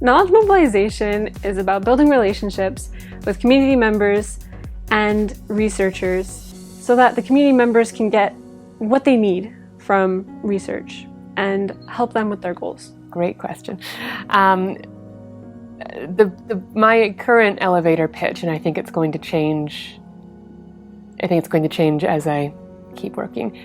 Knowledge mobilization is about building relationships with community members and researchers so that the community members can get what they need from research and help them with their goals. Great question. My current elevator pitch, and I think it's going to change. I think it's going to change as I keep working.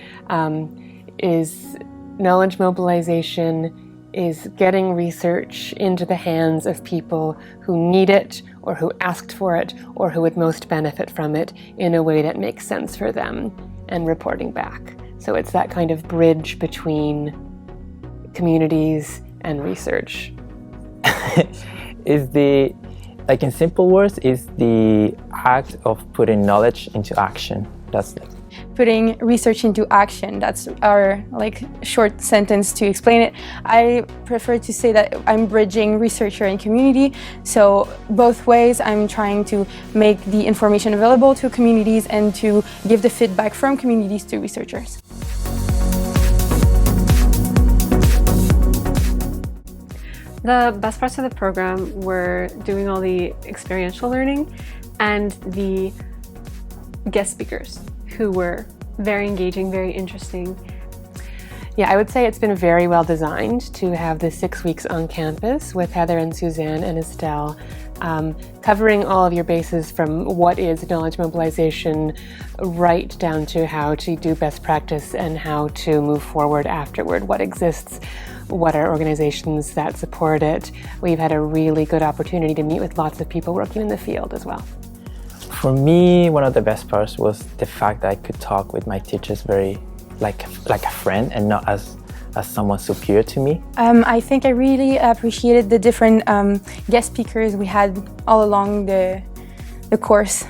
Is knowledge mobilization is getting research into the hands of people who need it, or who asked for it, or who would most benefit from it in a way that makes sense for them, and reporting back. So it's that kind of bridge between communities and research. Is the, like in simple words, is the act of putting knowledge into action. That's like putting research into action. That's our short sentence to explain it. I prefer to say that I'm bridging researcher and community. So both ways, I'm trying to make the information available to communities and to give the feedback from communities to researchers. The best parts of the program were doing all the experiential learning and the guest speakers who were very engaging, very interesting. Yeah, I would say it's been very well designed to have the 6 weeks on campus with Heather and Suzanne and Estelle, covering all of your bases from what is knowledge mobilization right down to how to do best practice and how to move forward afterward, what exists, what are organizations that support it. We've had a really good opportunity to meet with lots of people working in the field as well. For me, one of the best parts was the fact that I could talk with my teachers very like a friend and not as someone superior to me. I think I really appreciated the different guest speakers we had all along the course.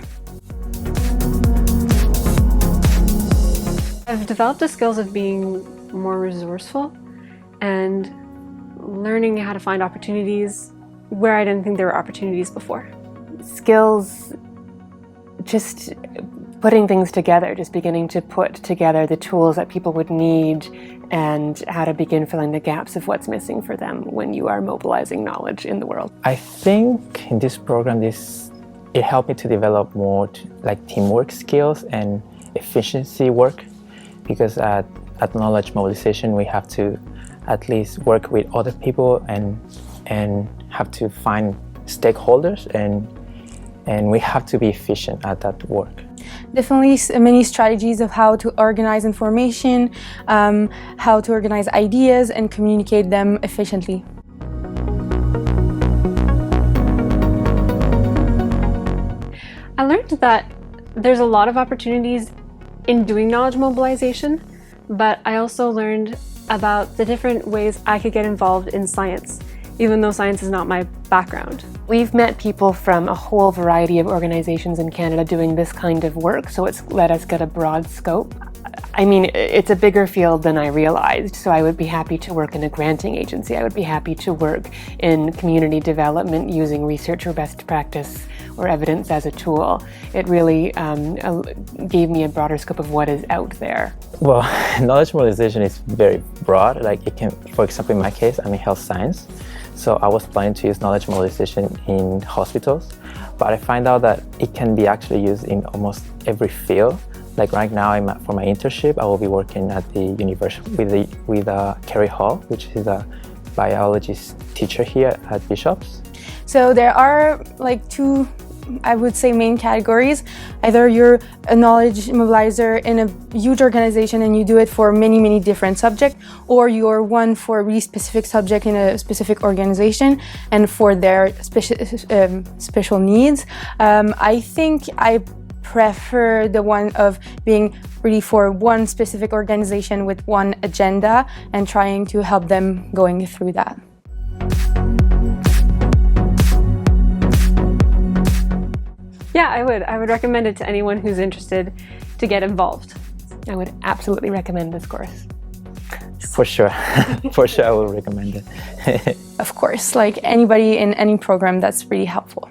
I've developed the skills of being more resourceful and learning how to find opportunities where I didn't think there were opportunities before. Skills, just putting things together, just beginning to put together the tools that people would need and how to begin filling the gaps of what's missing for them when you are mobilizing knowledge in the world. I think in this program, it helped me to develop more teamwork skills and efficiency work, because at Knowledge Mobilization we have to at least work with other people and have to find stakeholders and we have to be efficient at that work. Definitely many strategies of how to organize information, how to organize ideas and communicate them efficiently. I learned that there's a lot of opportunities in doing knowledge mobilization, but I also learned about the different ways I could get involved in science, even though science is not my background. We've met people from a whole variety of organizations in Canada doing this kind of work, so it's let us get a broad scope. I mean, it's a bigger field than I realized, so I would be happy to work in a granting agency. I would be happy to work in community development using research or best practice or evidence as a tool. It really gave me a broader scope of what is out there. Well, knowledge mobilization is very broad. It can, for example, in my case, I'm in health science. So I was planning to use knowledge mobilization in hospitals, but I find out that it can be actually used in almost every field. Like right now, for my internship, I will be working at the university with Carrie Hall, which is a biologist teacher here at Bishop's. So there are two, I would say, main categories. Either you're a knowledge mobilizer in a huge organization and you do it for many different subjects, or you're one for a really specific subject in a specific organization and for their special needs. I think I prefer the one of being really for one specific organization with one agenda and trying to help them going through that. Yeah, I would recommend it to anyone who's interested to get involved. I would absolutely recommend this course. For sure. For sure I will recommend it. Of course, like anybody in any program, that's really helpful.